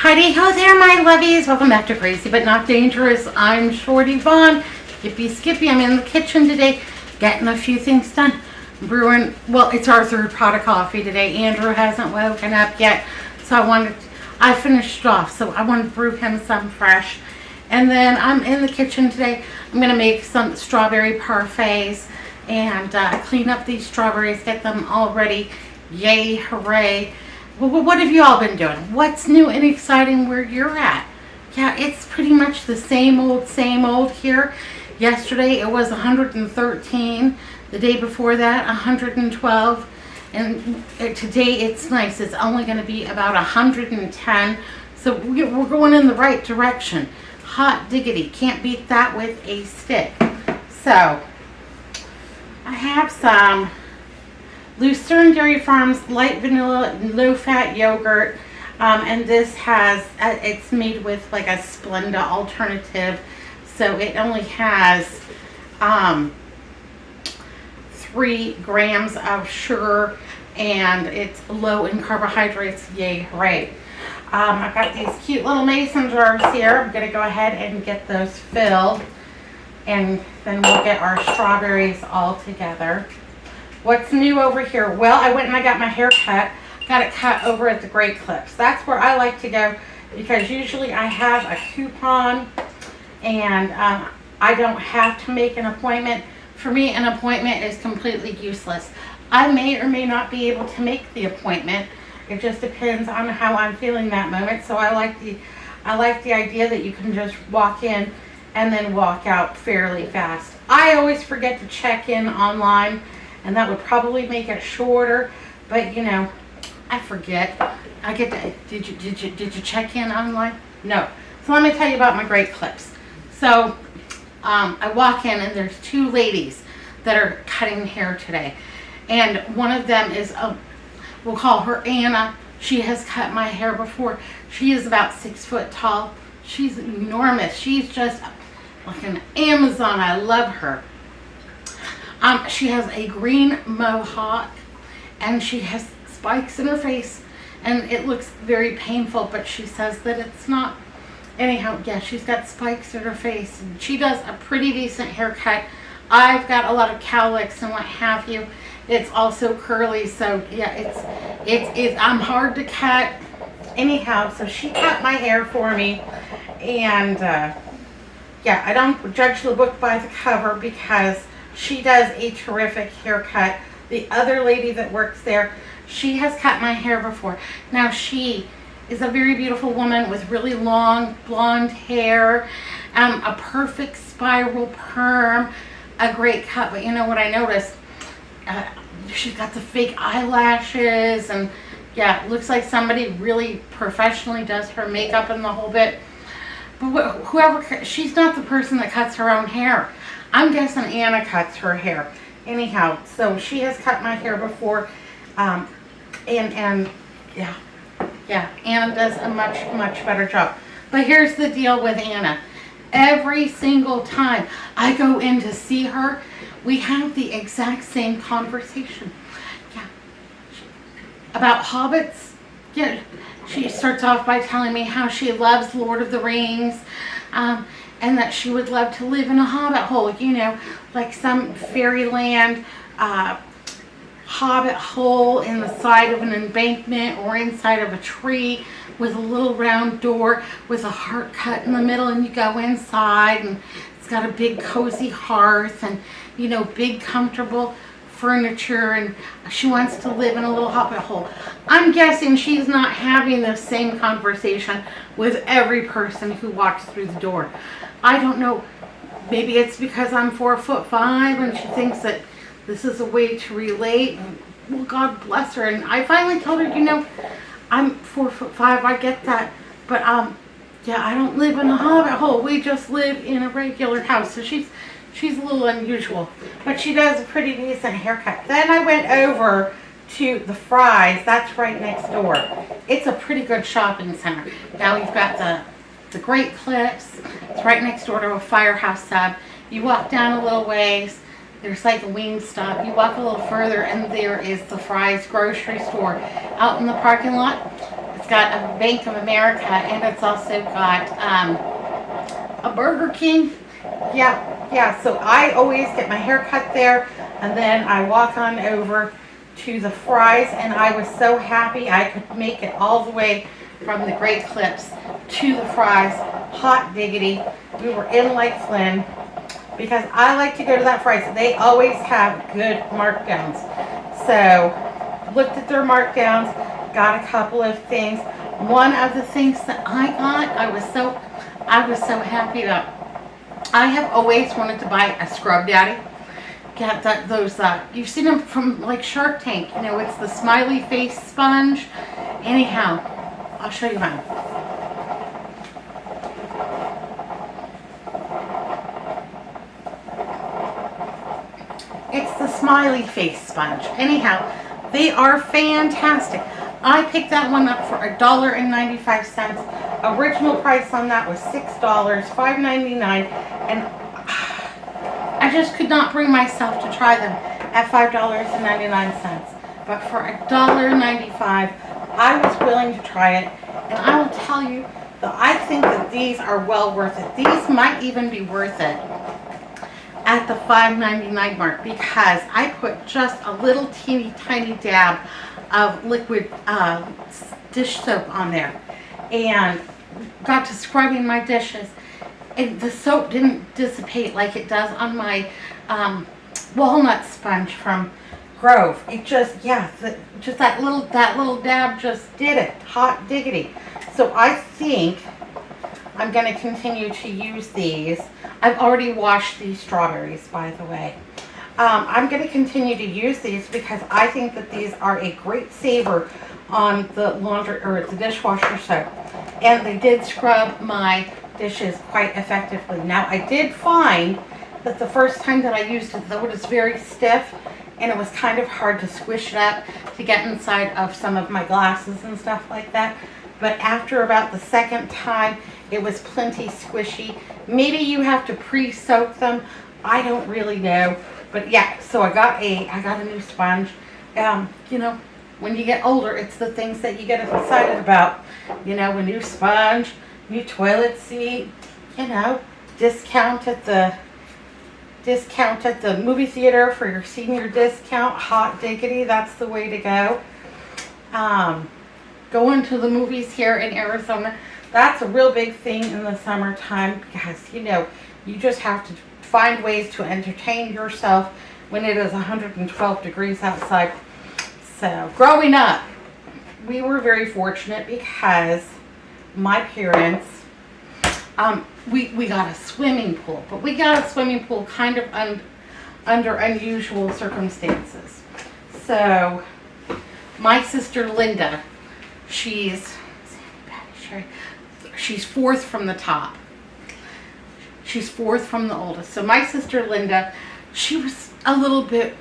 Heidi, ho there, my lovies. Welcome back to Crazy But Not Dangerous. I'm Shorty Vaughn. Yippee skippy. I'm in the kitchen today getting a few things done. Brewing, well, it's our third pot of coffee today. Andrew hasn't woken up yet, so I finished off, so I wanted to brew him some fresh. And then I'm in the kitchen today. I'm going to make some strawberry parfaits and clean up these strawberries, get them all ready. Yay, hooray. Well, what have you all been doing? What's new and exciting where you're at? Yeah, it's pretty much the same old here. Yesterday it was 113. The day before that, 112. And today it's nice. It's only going to be about 110. So we're going in the right direction. Hot diggity. Can't beat that with a stick. So I have some Lucerne Dairy Farms light vanilla low fat yogurt, and this has it's made with like a Splenda alternative, so it only has 3 grams of sugar and it's low in carbohydrates. Yay, hooray. I've got these cute little mason jars here. I'm going to go ahead and get those filled, and then we'll get our strawberries all together. What's new over here? Well, I went and I got my hair cut. Got it cut over at the Great Clips. That's where I like to go because usually I have a coupon and I don't have to make an appointment. For me, an appointment is completely useless. I may or may not be able to make the appointment. It just depends on how I'm feeling that moment. So I like the idea that you can just walk in and then walk out fairly fast. I always forget to check in online, and that would probably make it shorter, but you know, I forget. I get to, did you check in online? No. So let me tell you about my Great Clips. So I walk in and there's 2 ladies that are cutting hair today, and one of them is we'll call her Anna. She has cut my hair before. She is about 6 foot tall. She's enormous. She's just like an Amazon. I love her. She has a green mohawk and she has spikes in her face and it looks very painful, but she says that it's not. Anyhow, yeah, she's got spikes in her face and she does a pretty decent haircut. I've got a lot of cowlicks and what have you. It's also curly, so yeah, I'm hard to cut. Anyhow, so she cut my hair for me, and yeah, I don't judge the book by the cover because she does a terrific haircut. The other lady that works there, she has cut my hair before. Now she is a very beautiful woman with really long blonde hair, a perfect spiral perm, a great cut. But you know what I noticed? She's got the fake eyelashes, and yeah, it looks like somebody really professionally does her makeup and the whole bit. But whoever, she's not the person that cuts her own hair. I'm guessing Anna cuts her hair. Anyhow, so she has cut my hair before, and yeah, Anna does a much better job. But here's the deal with Anna. Every single time I go in to see her, we have the exact same conversation. Yeah, about hobbits. Yeah, she starts off by telling me how she loves Lord of the Rings, and that she would love to live in a hobbit hole, you know, like some fairyland hobbit hole in the side of an embankment or inside of a tree with a little round door with a heart cut in the middle, and you go inside and it's got a big cozy hearth and, you know, big comfortable furniture, and she wants to live in a little hobbit hole. I'm guessing she's not having the same conversation with every person who walks through the door. I don't know. Maybe it's because I'm 4'5" and she thinks that this is a way to relate. Well, God bless her. And I finally told her, you know, I'm 4'5", I get that, but yeah, I don't live in a hobbit hole. We just live in a regular house. So she's a little unusual, but she does a pretty decent haircut. Then I went over to the Fry's. That's right next door. It's a pretty good shopping center. Now we've got the Great Clips. It's right next door to a Firehouse Sub. You walk down a little ways, there's like a Wingstop. You walk a little further and there is the Fry's grocery store. Out in the parking lot, it's got a Bank of America, and it's also got a Burger King. Yeah. So I always get my hair cut there, and then I walk on over to the Fries, and I was so happy I could make it all the way from the Great Clips to the Fries. Hot diggity. We were in Lake Flynn because I like to go to that Fries. They always have good markdowns. So looked at their markdowns, got a couple of things. One of the things that I got, I was so happy about. I have always wanted to buy a Scrub Daddy. Got those, you've seen them from like Shark Tank, you know, it's the smiley face sponge. Anyhow, I'll show you mine. It's the smiley face sponge. Anyhow, they are fantastic. I picked that one up for $1.95. Original price on that was $6, $5.99, and I just could not bring myself to try them at $5.99. But for $1.95, I was willing to try it, and I will tell you that I think that these are well worth it. These might even be worth it at the $5.99 mark because I put just a little teeny tiny dab of liquid dish soap on there and got to scrubbing my dishes, and the soap didn't dissipate like it does on my walnut sponge from Grove. It just, just that little dab just did it. Hot diggity. So I think I'm going to continue to use these. I've already washed these strawberries, by the way. I'm going to continue to use these because I think that these are a great saver on the laundry or the dishwasher soap. And they did scrub my dishes quite effectively. Now, I did find that the first time that I used it, though it was very stiff and it was kind of hard to squish it up to get inside of some of my glasses and stuff like that. But after about the second time, it was plenty squishy. Maybe you have to pre-soak them. I don't really know. But yeah, so I got a new sponge. You know, when you get older, it's the things that you get excited about. You know, a new sponge, new toilet seat, you know, discount at the movie theater for your senior discount. Hot diggity, that's the way to go. Going to the movies here in Arizona, that's a real big thing in the summertime because, you know, you just have to find ways to entertain yourself when it is 112 degrees outside. So growing up, we were very fortunate because my parents, we got a swimming pool, but we got a swimming pool kind of under unusual circumstances. So my sister Linda, she's fourth from the top. She's fourth from the oldest. So my sister Linda, she was a little bit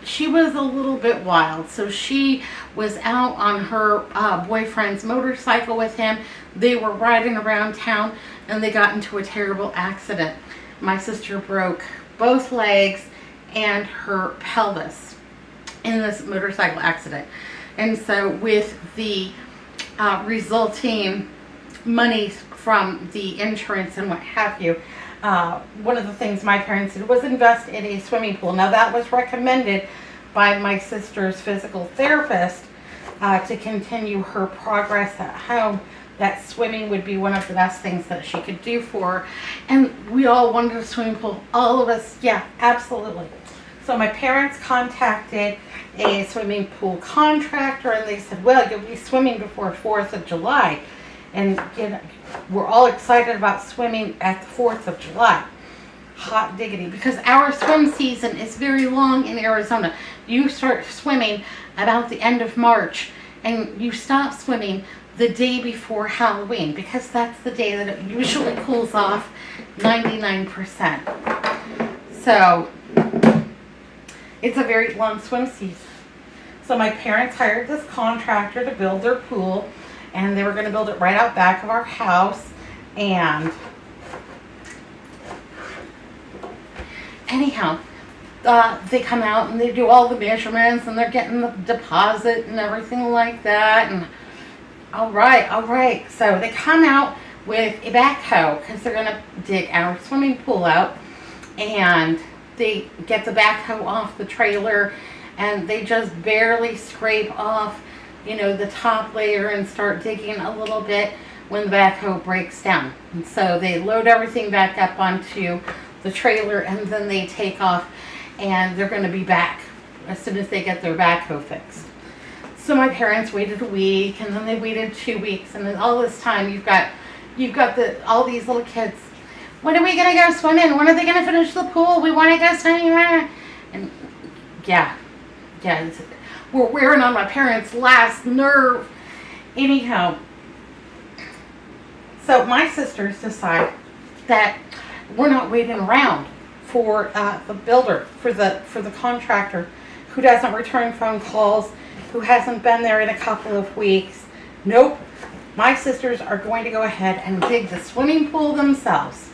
wild. So she was out on her boyfriend's motorcycle with him. They were riding around town and they got into a terrible accident. My sister broke both legs and her pelvis in this motorcycle accident. And so with the resulting monies from the insurance and what have you, one of the things my parents did was invest in a swimming pool. Now that was recommended by my sister's physical therapist to continue her progress at home, that swimming would be one of the best things that she could do for her. And we all wanted a swimming pool. All of us, yeah, absolutely. So my parents contacted a swimming pool contractor and they said, well, you'll be swimming before 4th of July. And you know, we're all excited about swimming at the 4th of July. Hot diggity. Because our swim season is very long in Arizona. You start swimming about the end of March and you stop swimming the day before Halloween because that's the day that it usually cools off 99%. So it's a very long swim season. So my parents hired this contractor to build their pool. And they were going to build it right out back of our house. And anyhow, they come out and they do all the measurements and they're getting the deposit and everything like that. And All right, all right. So they come out with a backhoe because they're gonna dig our swimming pool out, and they get the backhoe off the trailer, and they just barely scrape off, the top layer and start digging a little bit when the backhoe breaks down. And so they load everything back up onto the trailer, and then they take off, and they're going to be back as soon as they get their backhoe fixed. So my parents waited a week, and then they waited 2 weeks, and then all this time you've got all these little kids. When are we gonna go swimming? When are they gonna finish the pool? We want to go swimming. And yeah, we're wearing on my parents' last nerve. Anyhow, so my sisters decide that we're not waiting around for the builder, for the contractor who doesn't return phone calls, who hasn't been there in a couple of weeks. Nope. My sisters are going to go ahead and dig the swimming pool themselves.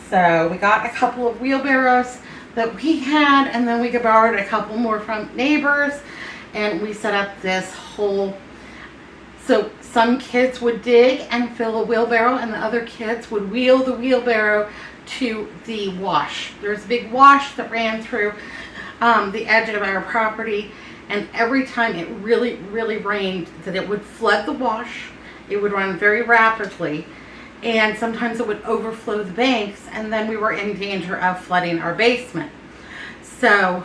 So we got a couple of wheelbarrows that we had, and then we borrowed a couple more from neighbors, and we set up this whole, so some kids would dig and fill a wheelbarrow, and the other kids would wheel the wheelbarrow to the wash. There's a big wash that ran through the edge of our property, and every time it really, really rained, that it would flood the wash. It would run very rapidly, and sometimes it would overflow the banks, and then we were in danger of flooding our basement. So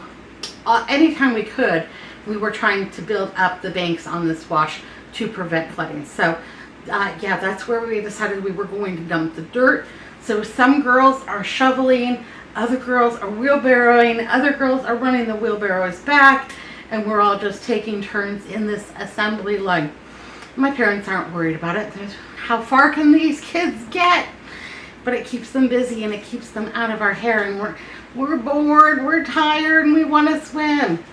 anytime we could, we were trying to build up the banks on this wash to prevent flooding. So yeah, that's where we decided we were going to dump the dirt. So some girls are shoveling, other girls are wheelbarrowing, other girls are running the wheelbarrows back, and we're all just taking turns in this assembly line. My parents aren't worried about it. How far can these kids get? But it keeps them busy, and it keeps them out of our hair, and we're bored, we're tired, and we want to swim.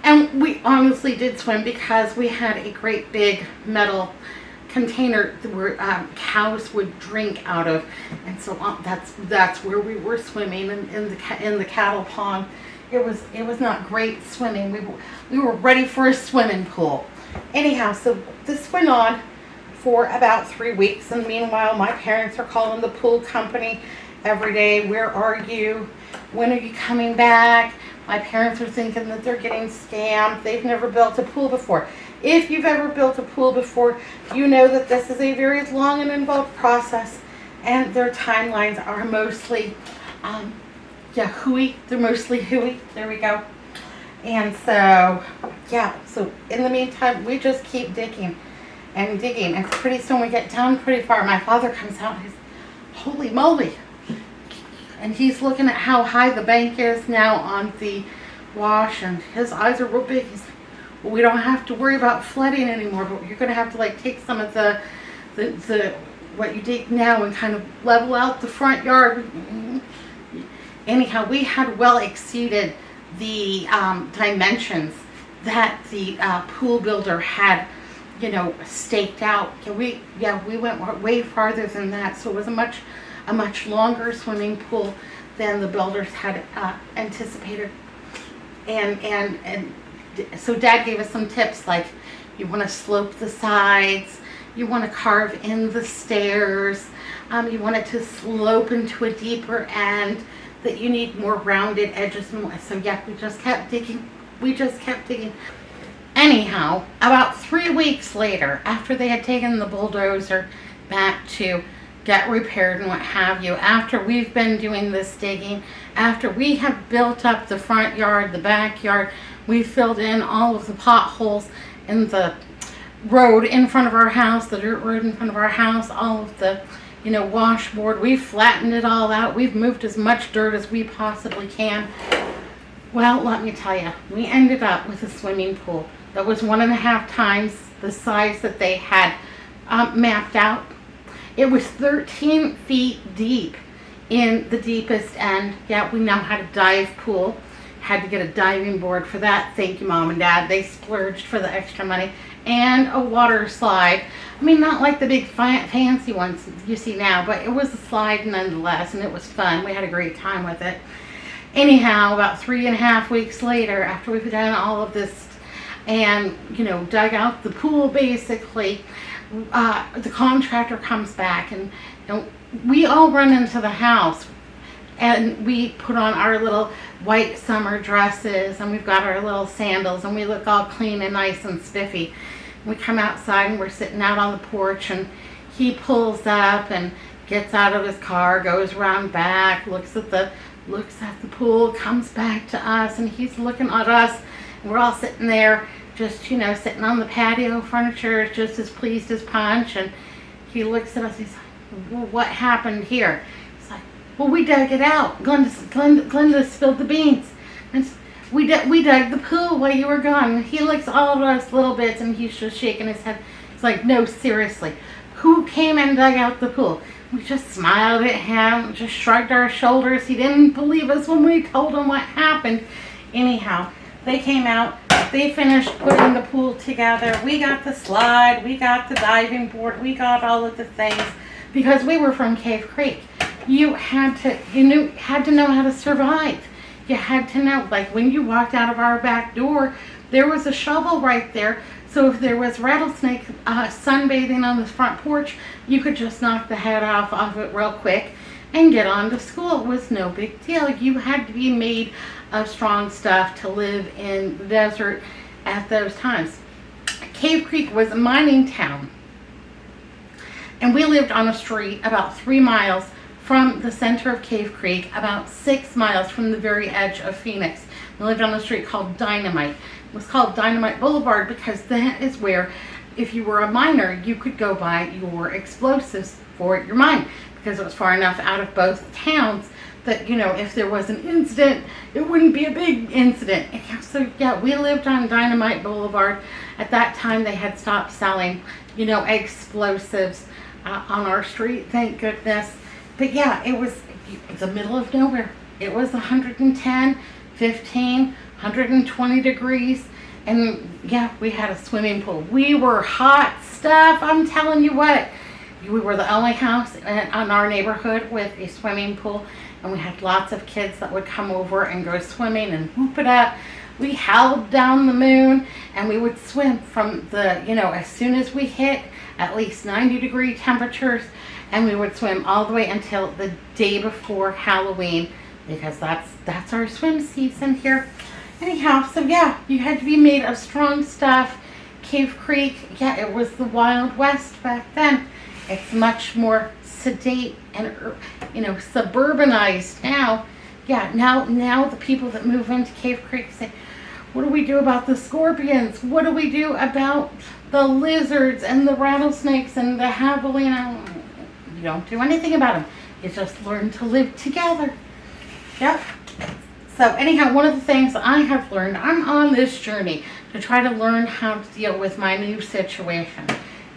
And we honestly did swim because we had a great big metal container where cows would drink out of, and so that's where we were swimming in the cattle pond. It was not great swimming. We were ready for a swimming pool. Anyhow, so this went on for about 3 weeks, and meanwhile my parents are calling the pool company every day. Where are you? When are you coming back? My parents are thinking that they're getting scammed. They've never built a pool before. If you've ever built a pool before, you know that this is a very long and involved process, and their timelines are mostly hooey. They're mostly hooey. There we go. And so, yeah, so in the meantime, we just keep digging and digging. And pretty soon we get down pretty far. My father comes out and he's, holy moly. And he's looking at how high the bank is now on the wash, and his eyes are real big. He's like, well, we don't have to worry about flooding anymore, but you're going to have to take some of the what you dig now and kind of level out the front yard. Anyhow, we had well exceeded the dimensions that the pool builder had, staked out. We went way farther than that, so it was a much longer swimming pool than the builders had anticipated. And so Dad gave us some tips, like you want to slope the sides, you want to carve in the stairs, you want it to slope into a deeper end, that you need more rounded edges. So yeah, we just kept digging. Anyhow, about 3 weeks later, after they had taken the bulldozer back to get repaired and what have you, after we've been doing this digging, after we have built up the front yard, the backyard, we filled in all of the potholes in the road in front of our house, the dirt road in front of our house, all of the washboard. We've flattened it all out. We've moved as much dirt as we possibly can. Well, let me tell you, we ended up with a swimming pool that was 1.5 times the size that they had mapped out. It was 13 feet deep in the deepest end. Yeah, we now had a dive pool. Had to get a diving board for that. Thank you, Mom and Dad. They splurged for the extra money. And a water slide. I mean, not like the big fancy ones you see now, but it was a slide nonetheless, and it was fun. We had a great time with it. Anyhow, about 3.5 weeks later, after we've done all of this and, you know, dug out the pool basically. The contractor comes back, and we all run into the house, and we put on our little white summer dresses, and we've got our little sandals, and we look all clean and nice and spiffy. We come outside, and we're sitting out on the porch, and he pulls up and gets out of his car, goes around back, looks at the pool, comes back to us, and he's looking at us. And we're all sitting there, just, you know, sitting on the patio furniture, just as pleased as punch. And he looks at us, he's like, well, what happened here? He's like, well, we dug it out. Glenda spilled the beans. And we dug the pool while you were gone. He looks all of us little bits, and he's just shaking his head. He's like, no, seriously, who came and dug out the pool? We just smiled at him, just shrugged our shoulders. He didn't believe us when we told him what happened. Anyhow, they came out, they finished putting the pool together. We got the slide, we got the diving board, we got all of the things, because we were from Cave Creek. You had to know how to survive. You had to know, like when you walked out of our back door, there was a shovel right there. So if there was rattlesnake sunbathing on the front porch, you could just knock the head off of it real quick and get on to school. It was no big deal. You had to be made of strong stuff to live in the desert at those times. Cave Creek was a mining town, and we lived on a street about 3 miles from the center of Cave Creek, about 6 miles from the very edge of Phoenix. We lived on a street called Dynamite. It was called Dynamite Boulevard because that is where, if you were a miner, you could go buy your explosives for your mine, because it was far enough out of both towns that, you know, if there was an incident, it wouldn't be a big incident. So yeah, we lived on Dynamite Boulevard. At that time, they had stopped selling, you know, explosives on our street, thank goodness. But yeah, it was the middle of nowhere. It was 110, 15, 120 degrees. And yeah, we had a swimming pool. We were hot stuff. I'm telling you what. We were the only house in our neighborhood with a swimming pool. And we had lots of kids that would come over and go swimming and whoop it up. We howled down the moon, and we would swim from the, you know, as soon as we hit at least 90-degree temperatures, and we would swim all the way until the day before Halloween, because that's our swim season here. Anyhow, so yeah, you had to be made of strong stuff. Cave Creek, yeah, it was the Wild West back then. It's much more sedate and, you know, suburbanized now. Yeah, now the people that move into Cave Creek say, what do we do about the scorpions? What do we do about the lizards and the rattlesnakes and the javelina? You don't do anything about them. You just learn to live together. Yep. So anyhow, one of the things I have learned, I'm on this journey to try to learn how to deal with my new situation.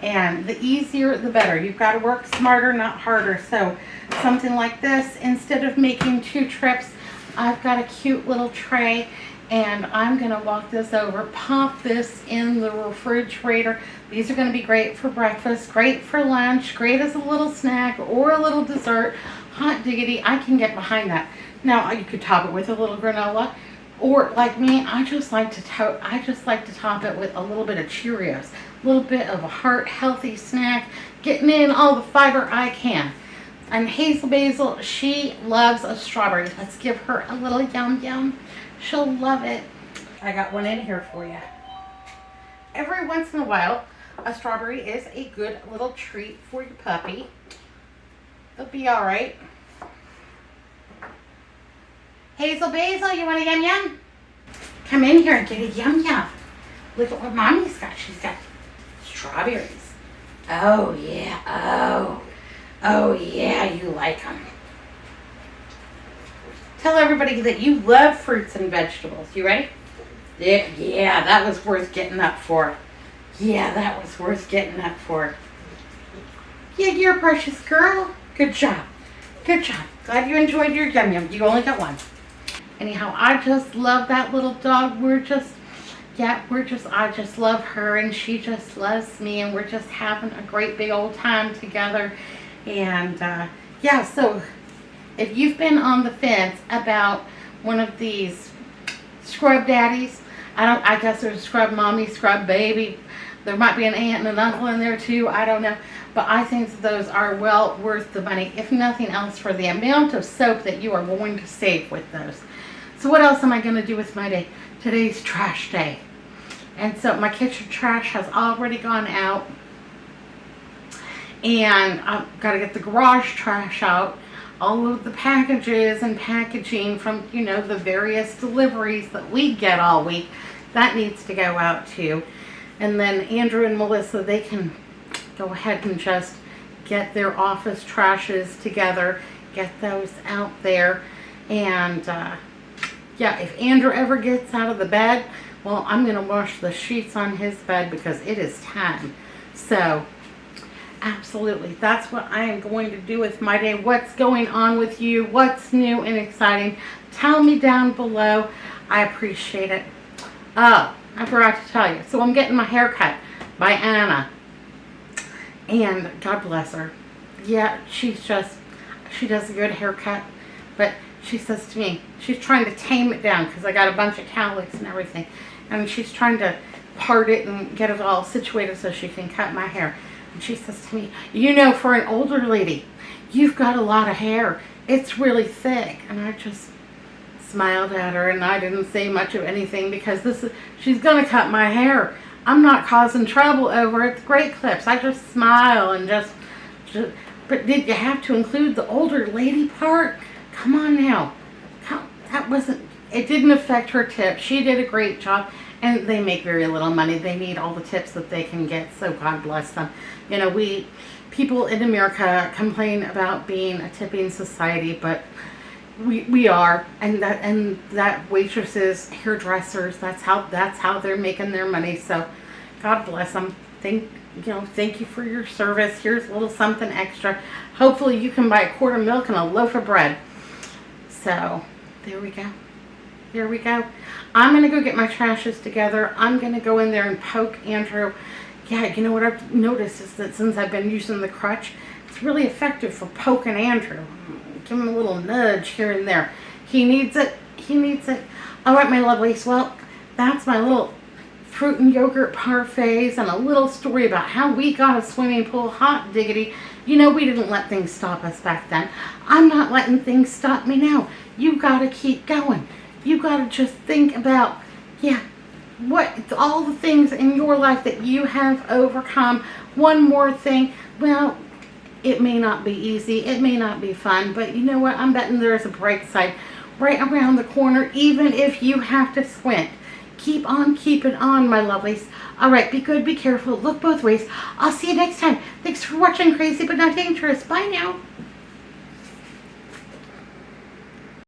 And the easier, the better. You've got to work smarter, not harder. So something like this, instead of making 2 trips, I've got a cute little tray, and I'm going to walk this over, pop this in the refrigerator. These are going to be great for breakfast, great for lunch, great as a little snack or a little dessert. Hot diggity, I can get behind that. Now, you could top it with a little granola, or like me, I just like to top it with a little bit of Cheerios, a little bit of a heart-healthy snack, getting in all the fiber I can. And Hazel Basil, she loves a strawberry. Let's give her a little yum yum. She'll love it. I got one in here for you. Every once in a while, a strawberry is a good little treat for your puppy. They'll be all right. Hazel Basil, you want a yum yum? Come in here and get a yum yum. Look at what Mommy's got. She's got strawberries. Oh yeah, oh yeah, you like them. Tell everybody that you love fruits and vegetables. You ready? Yeah, that was worth getting up for. Yeah, that was worth getting up for. Yeah, you're a precious girl. Good job. Good job. Glad you enjoyed your yum yum. You only got one. Anyhow, I just love that little dog. I just love her, and she just loves me, and we're just having a great big old time together. And yeah, so if you've been on the fence about one of these scrub daddies, I guess there's scrub mommy, scrub baby. There might be an aunt and an uncle in there too. I don't know. But I think that those are well worth the money, if nothing else, for the amount of soap that you are going to save with those. So what else am I going to do with my day? Today's trash day. And so my kitchen trash has already gone out. And I've got to get the garage trash out. All of the packages and packaging from, you know, the various deliveries that we get all week, that needs to go out too. And then Andrew and Melissa, they can go ahead and just get their office trashes together, get those out there. And yeah, if Andrew ever gets out of the bed, well, I'm going to wash the sheets on his bed because it is time. So absolutely, that's what I am going to do with my day. What's going on with you? What's new and exciting? Tell me down below. I appreciate it. Oh, I forgot to tell you. So I'm getting my hair cut by Anna. And God bless her. Yeah, she does a good haircut. But she says to me, she's trying to tame it down because I got a bunch of cowlicks and everything. And she's trying to part it and get it all situated so she can cut my hair. And she says to me, you know, for an older lady, you've got a lot of hair. It's really thick. And I just smiled at her and I didn't say much of anything because she's going to cut my hair. I'm not causing trouble over it. It's great clips. I just smile and just, but did you have to include the older lady part? Come on now. It didn't affect her tip. She did a great job. And they make very little money. They need all the tips that they can get. So God bless them. You know, people in America complain about being a tipping society, but we are. And that waitresses, hairdressers, that's how they're making their money. So God bless them. Thank you for your service. Here's a little something extra. Hopefully you can buy a quart of milk and a loaf of bread. So there we go. Here we go. I'm going to go get my trashes together. I'm going to go in there and poke Andrew. Yeah, you know what I've noticed is that since I've been using the crutch, it's really effective for poking Andrew. Give him a little nudge here and there. He needs it. He needs it. All right, my lovelies. Well, that's my little fruit and yogurt parfaits and a little story about how we got a swimming pool. Hot diggity. You know, we didn't let things stop us back then. I'm not letting things stop me now. You got to keep going. You got to just think about, yeah, all the things in your life that you have overcome. One more thing, well, it may not be easy, it may not be fun, but you know what? I'm betting there's a bright side right around the corner, even if you have to squint. Keep on keeping on, my lovelies. All right, be good, be careful, look both ways. I'll see you next time. Thanks for watching Crazy But Not Dangerous. Bye now.